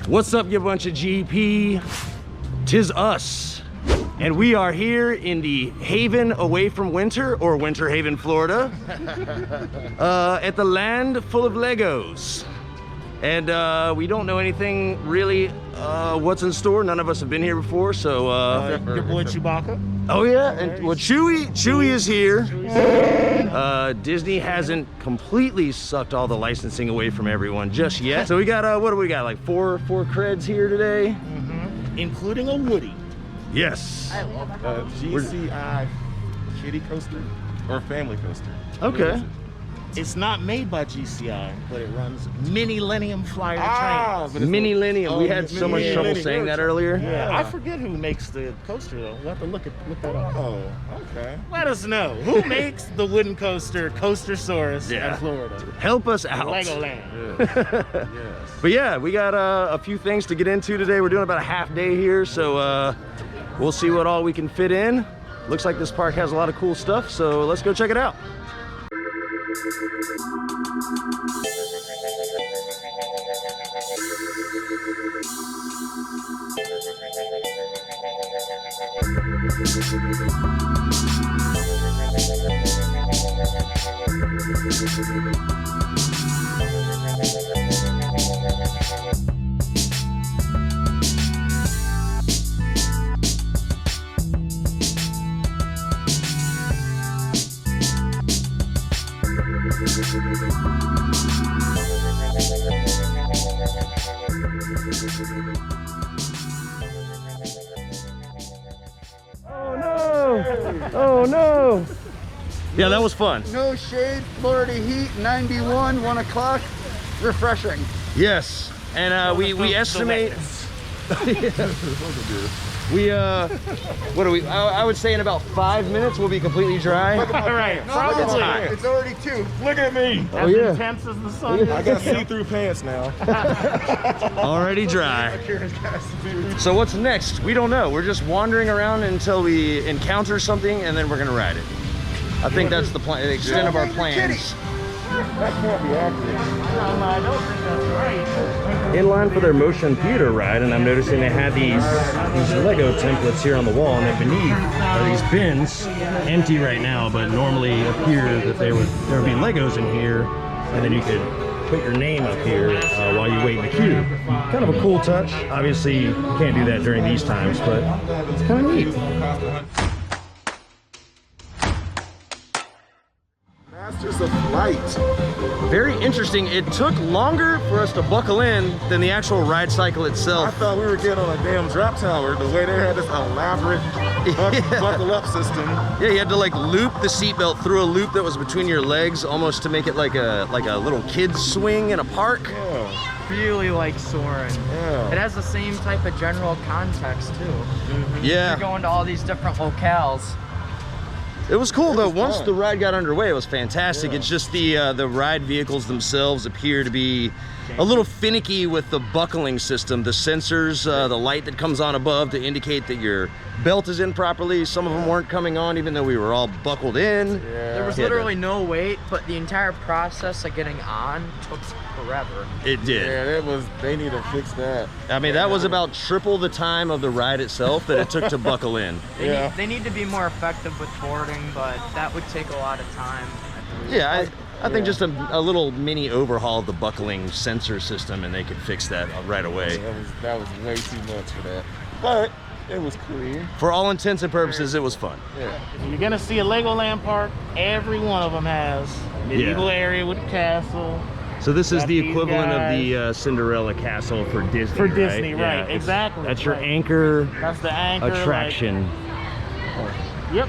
What's up, you bunch of GP? 'Tis us. And we are here in the haven away from winter, or Winter Haven, Florida, at the land full of Legos. And we don't know anything really what's in store. None of us have been here before, so Your boy Chewbacca. oh yeah, and well, Chewie is here. Disney hasn't completely sucked all the licensing away from everyone just yet. So we got what do we got? Like four creds here today, Including a Woody. Yes. I love GCI kiddie coaster or family coaster. Okay. It's not made by GCI, but it runs Mini-Lennium Flyer trains. but it's Mini-Lennium. We had so much trouble saying that earlier. Yeah, I forget who makes the coaster though. We'll have to look that up. Oh, okay. Let us know who makes the wooden coaster, Coastersaurus Yeah. in Florida. Help us out. Legoland. Yes. But yeah, we got a few things to get into today. We're doing about a half day here, so we'll see what all we can fit in. Looks like this park has a lot of cool stuff, so let's go check it out. Oh no! Oh no! Yeah, that was fun. No shade, Florida heat, 91, 1 o'clock, refreshing. Yes, and we estimate. We what do we? I would say in about 5 minutes we'll be completely dry. All right, probably. It's already 2. Look at me. Oh yeah, Intense as the sun is. I got see-through pants now. already dry. So what's next? We don't know. We're just wandering around until we encounter something, and then we're gonna ride it. I think that's the plan, the extent of our plans. That can't be accurate. I don't think that's right. In line for their motion theater ride, and I'm noticing they had these Lego templates here on the wall, and then beneath are these bins, empty right now, but normally appear that there would be Legos in here, and then you could put your name up here while you wait in the queue. Kind of a cool touch. Obviously, you can't do that during these times, but it's kind of neat. Masters of Flight. Very interesting. It took longer for us to buckle in than the actual ride cycle I itself. thought we were getting on a damn drop tower the way they had this elaborate buckle up system. Yeah, you had to like loop the seatbelt through a loop that was between your legs, almost to make it like a little kid's swing in a park. Yeah. Really like soaring. Yeah. It has the same type of general context too. Yeah. You're going to all these different locales. It was cool though. Once fun. the ride got underway, it was fantastic. Yeah. It's just the ride vehicles themselves appear to be a little finicky with the buckling system. The sensors, the light that comes on above to indicate that your belt is in properly. Some of them weren't coming on even though we were all buckled in. There was Yeah, literally no wait, but the entire process of getting on took forever. It did. Yeah, they need to fix that. I mean, that was about triple the time of the ride itself that it took to buckle in. They need to be more effective with boarding, but that would take a lot of time. Yeah, I think just a little mini overhaul of the buckling sensor system and they could fix that right away. That was way too much for that. But it was clear. For all intents and purposes, it was fun. Yeah. If you're gonna see a Legoland park, every one of them has medieval area with a castle. So this is Got the these equivalent of guys. the Cinderella castle for Disney, For right? Disney, right, Yeah, it's- exactly, That's your right. anchor That's the anchor. attraction. Yep.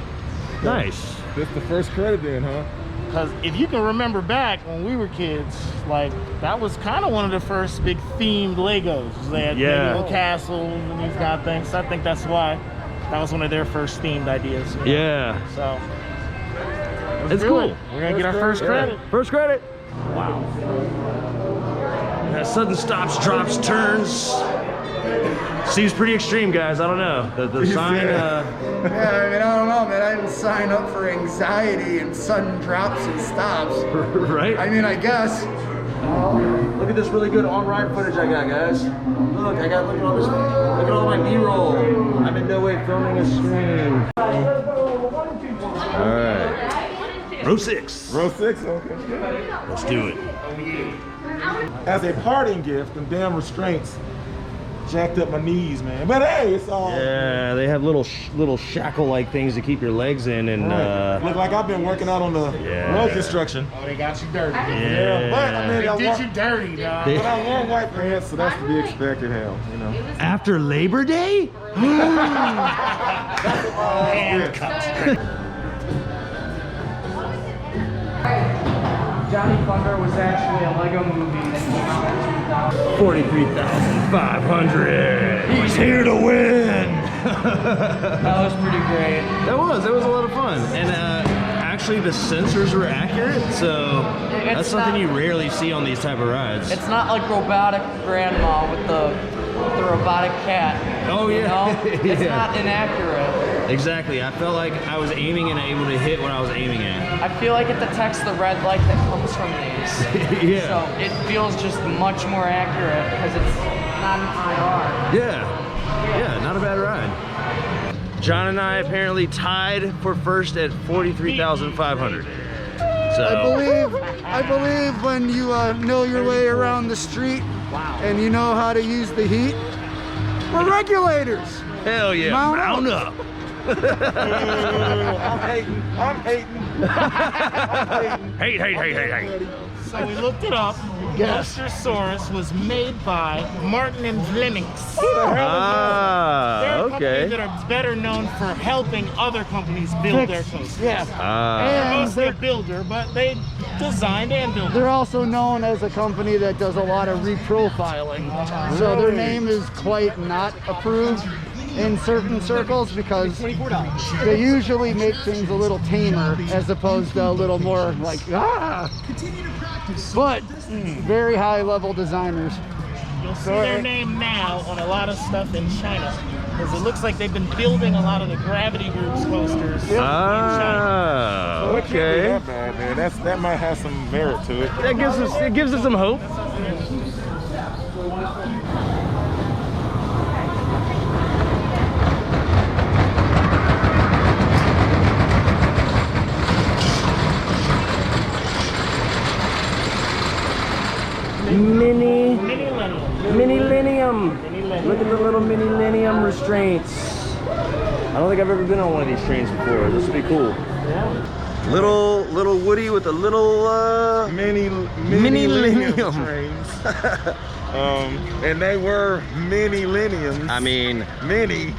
Nice. This the first credit then, huh? Because if you can remember back when we were kids, like that was kind of one of the first big themed Legos. They had Yeah. medieval castles and these kind of things. So I think that's why that was one of their first themed ideas. You know? Yeah. So let's It's do cool. it. We're gonna get our first credit. First credit. Wow. That sudden stops, drops, turns. Seems pretty extreme, guys. I don't know. The sign. Yeah, I mean, I don't know, man. I didn't sign up for anxiety and sudden drops and stops. Right? I mean, I guess. Look at this really good on-ride footage I got, guys. Look at all this. Look at all my B-roll. I'm in no way filming a stream. All right. Row 6. Row 6, okay. Let's do it. As a parting gift, them damn restraints jacked up my knees, man. But hey, it's all. Yeah, they have little shackle-like things to keep your legs in, and Look like I've been working out on the road construction. Oh, they got you dirty. yeah. But I mean, They did you dirty, dog. But I wore white pants, so that's to be expected. Hell, you know. After Labor Day? Johnny Thunder was actually a Lego movie that came out in 2000. 43,500. He's here to win. That was pretty great. That was a lot of fun, and actually the sensors were accurate, so that's something you rarely see on these type of rides. It's not like Robotic Grandma with the robotic cat. Oh yeah, You know? It's yeah. not inaccurate. Exactly. I felt like I was aiming and able to hit what I was aiming at. I feel like it detects the red light that comes from these. Yeah. So it feels just much more accurate because it's not an IR. Yeah, not a bad ride. John and I apparently tied for first at 43,500. So I believe when you know your way around the street and you know how to use the heat, we're regulators. hell yeah, Mount up. I'm hating. Hey. So we looked it up. Ghostersaurus was made by Martin and Flemings. They're a company Okay. that are better known for helping other companies build their coasters. Yes. They're And mostly a builder, but they designed and built. they're also known as a company that does a lot of reprofiling. So their name is quite not approved in certain circles because they usually make things a little tamer as opposed to a little more like, but very high level designers. You'll see their name now on a lot of stuff in China, because it looks like they've been building a lot of the Gravity Group's coasters in China. It can't be Okay. that bad, man. That might have some merit to it. It gives us some hope. Mini-linium. Look at the little mini-linium restraints. I don't think I've ever been on one of these trains before. This would be cool. Yeah. Little Woody with a little Mini Mini-linium. trains. And they were mini-liniums. I mean, mini.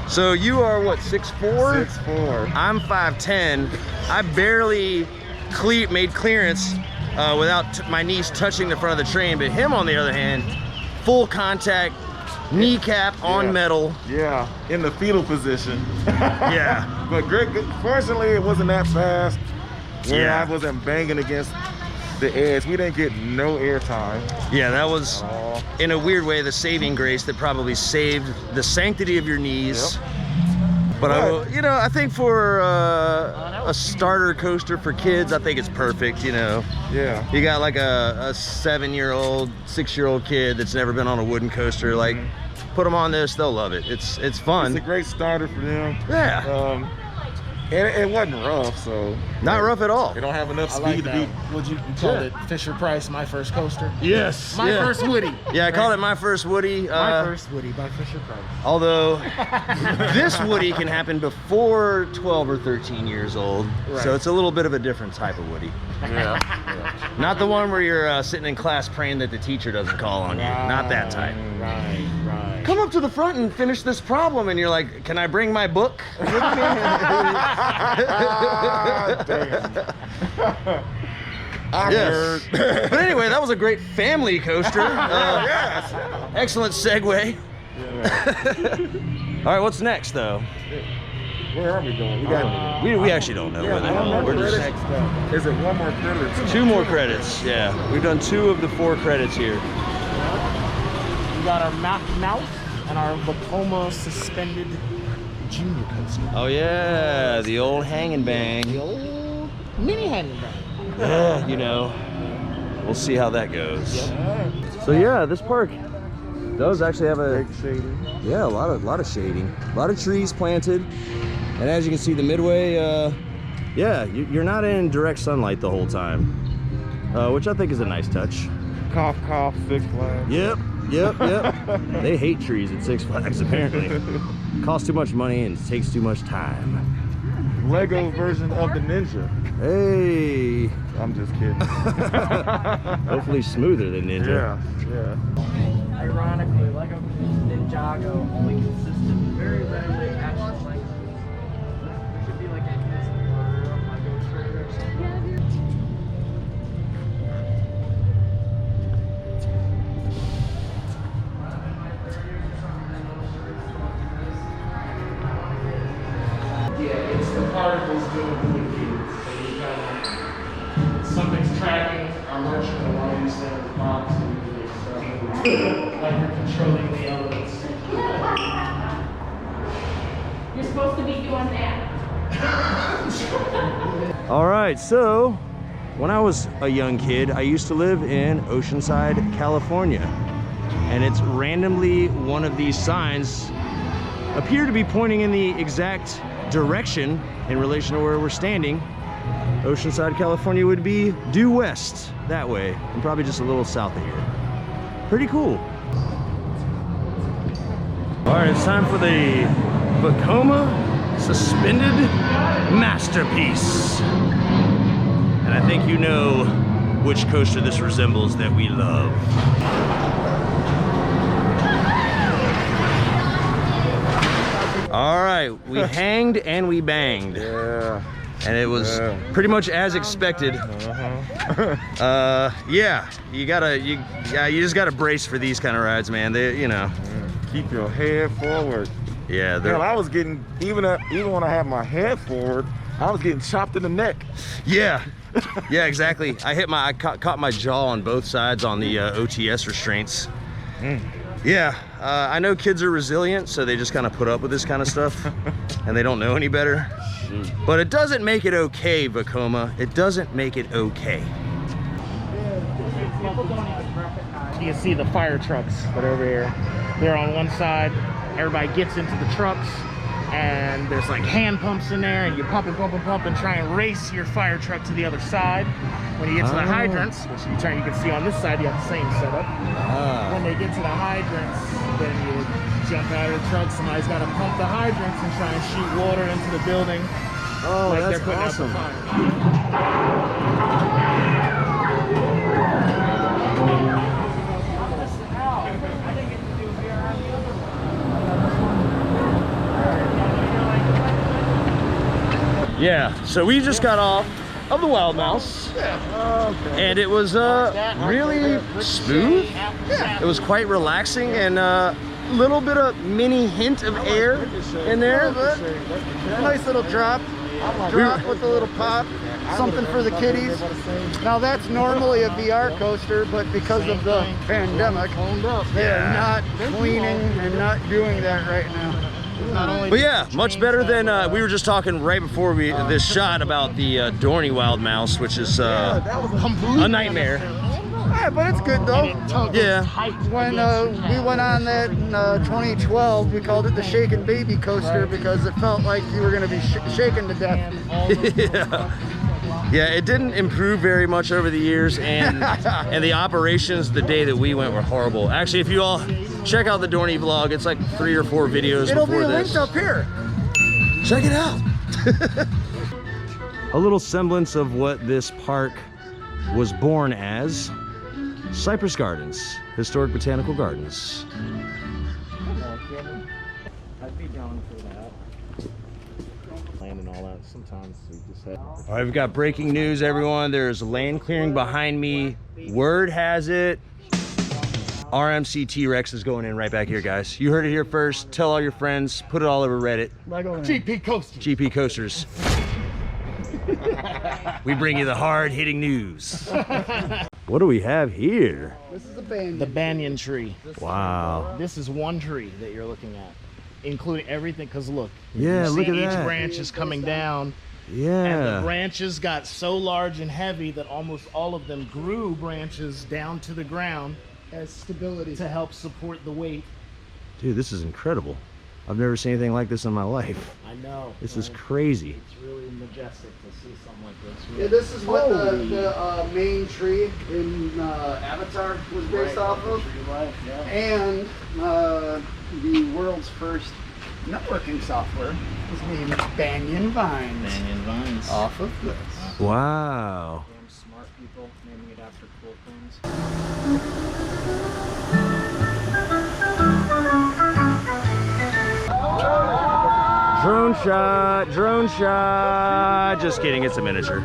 so you are what, 6'4"? 6'4". I'm 5'10". I barely made clearance without my knees touching the front of the train, but him on the other hand, full contact, kneecap on metal. Yeah, in the fetal position. Yeah. But great. Fortunately, it wasn't that fast. Where Yeah. I wasn't banging against the edge. We didn't get no air time. Yeah, that was, in a weird way, the saving grace that probably saved the sanctity of your knees. But I will, I think for a starter coaster for kids, I think it's perfect, Yeah. You got like a 7-year-old, 6-year-old kid that's never been on a wooden coaster, like, put them on this, they'll love it. It's fun. It's a great starter for them. Yeah. And it wasn't rough, so. Not rough at all. They don't have enough I like speed to that. be. Would you call it Fisher Price, My First Coaster? Yes. My yeah. First Woody. Yeah, I called it My First Woody. My First Woody by Fisher Price. Although this Woody can happen before 12 or 13 years old, so it's a little bit of a different type of Woody. Yeah. Not the one where you're sitting in class praying that the teacher doesn't call on you. Not that type. Right. Come up to the front and finish this problem, and you're like, can I bring my book with me? Yes. But anyway, that was a great family coaster. Excellent segue. All right, what's next, though? Where are we going? We got. We actually don't know. We're just Is it one more credit or two? 2 more credits. Yeah, we've done 2 of the 4 credits here. We got our Mouse and our Vekoma suspended junior coaster. Oh yeah, the old hang and bang. The old mini hanging bag. Yeah, we'll see how that goes. So yeah, this park does actually have a lot of shading, a lot of trees planted, and as you can see, the midway, yeah, you're not in direct sunlight the whole time, which I think is a nice touch. Cough, cough, Six Flags. Yep. They hate trees at Six Flags apparently. Costs too much money and takes too much time. Lego version of the Ninja. Hey. I'm just kidding. Hopefully smoother than Ninja. Yeah. Ironically, Lego Ninjago only consistent very rarely actual Legos. There should be like a Lego trader or something. Yeah, it's the particles doing the kids. So you kind of, something's tracking our motion along these things, box, and like you're controlling the elements. You're supposed to be doing that. All right, so when I was a young kid, I used to live in Oceanside, California, and it's randomly one of these signs appear to be pointing in the exact direction in relation to where we're standing. Oceanside, California would be due west that way, and probably just a little south of here. Pretty cool. All right, it's time for the Vekoma Suspended Masterpiece. And I think you know which coaster this resembles that we love. All right, we hanged and we banged. Yeah. And it was pretty much as expected. Yeah, you just gotta brace for these kind of rides, man. They, you know. Keep your head forward. Yeah, Hell, I was getting, even when I had my head forward, I was getting chopped in the neck. yeah, exactly. I caught my jaw on both sides on the OTS restraints. Yeah, I know kids are resilient, so they just kind of put up with this kind of stuff, and they don't know any better. But it doesn't make it okay, Vekoma. It doesn't make it okay. You can see the fire trucks that are over here. They're on one side. Everybody gets into the trucks, and there's like hand pumps in there, and you pump and try and race your fire truck to the other side. When you get to the hydrants, which you can see on this side, you have the same setup. When they get to the hydrants, then you jump out of the truck. Somebody's got to pump the hydrants and try and shoot water into the building. Oh, like that's they're putting awesome. out the fire. Yeah, so we just got off of the Wild Mouse, and it was really smooth. It was quite relaxing, and a little bit of mini hint of air in there. Nice little drop with a little pop, something for the kiddies. Now that's normally a VR coaster, but because of the pandemic, they're not cleaning and not doing that right now. But yeah, much better than we were just talking right before this shot about the Dorney Wild Mouse, which is a nightmare. Yeah, but it's good though. Yeah. When we went on that in 2012, we called it the Shaken Baby Coaster because it felt like you were going to be shaken to death. Yeah, it didn't improve very much over the years, and the operations the day that we went were horrible. Actually, if you all check out the Dorney vlog, it's like 3 or 4 videos It'll before be this. linked up here. Check it out. A little semblance of what this park was born as. Cypress Gardens, Historic Botanical Gardens. I'd be down for that. Land and all that. Sometimes we just have. All right, we've got breaking news, everyone. There's land clearing behind me. Word has it, RMC T-Rex is going in right back here, guys. You heard it here first. Tell all your friends. Put it all over Reddit. GP Coaster. GP Coasters. We bring you the hard-hitting news. What do we have here? This is a banyan. The banyan tree. Wow. This is one tree that you're looking at, including everything. Because look, Yeah, you look see at each that. branch is coming down, And the Yeah. branches got so large and heavy that almost all of them grew branches down to the ground As stability. to help support the weight. Dude, this is incredible. I've never seen anything like this in my life. I know. This is right? crazy. It's really majestic to see something like this. Yeah, this is what Holy. the main tree in Avatar was based off of. And the world's first networking software is named Banyan Vines. Banyan vines. Off of this. Wow. Damn smart people naming it after cool things. Drone shot, drone shot. Just kidding, it's a miniature.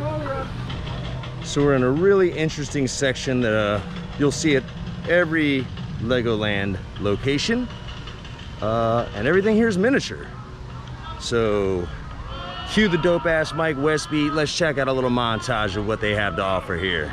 So we're in a really interesting section that you'll see at every Legoland location. And everything here is miniature. So cue the dope ass Mike Westby. Let's check out a little montage of what they have to offer here.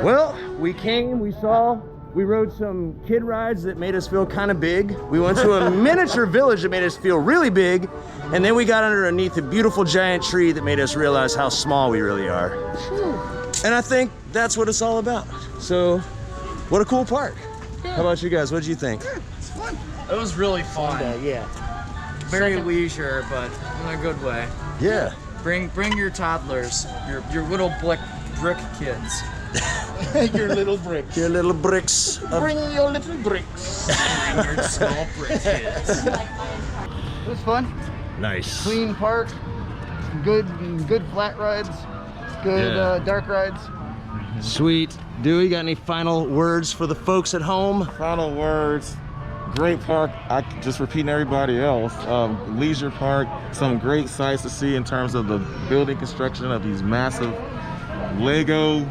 Well, we came, we saw, we rode some kid rides that made us feel kind of big. We went to a miniature village that made us feel really big. And then we got underneath a beautiful giant tree that made us realize how small we really are. And I think that's what it's all about. So, what a cool park. How about you guys? What did you think? It was really fun. Yeah. Very leisure, but in a good way. Yeah. Bring your toddlers, your little brick kids. Your little bricks. Your little bricks. Bring your little bricks. Bring your small brick kids. It was fun. Nice. Clean park. Good flat rides. Good Yeah. dark rides. Sweet. Dewey, got any final words for the folks at home? Final words. Great park. I just repeating everybody else. Leisure park. Some great sights to see in terms of the building construction of these massive Lego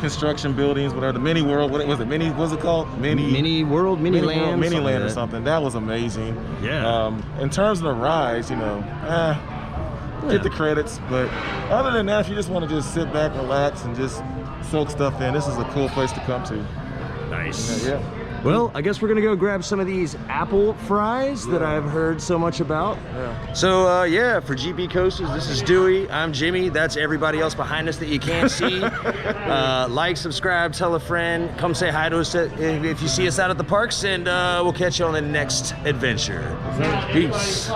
construction buildings. Whatever the mini world. What was it? What was it called? Mini World, Mini Land. Mini something Land like or that. something. That was amazing. Yeah. In terms of the rides, you know, get the credits. But other than that, if you just want to just sit back, relax, and just soak stuff in, this is a cool place to come to. Nice. Yeah. Well, I guess we're gonna go grab some of these apple fries that I've heard so much about. Yeah. So yeah, for GP Coasters, this is Dewey. I'm Jimmy. That's everybody else behind us that you can't see. Like, subscribe, tell a friend. Come say hi to us if you see us out at the parks, and we'll catch you on the next adventure. Peace.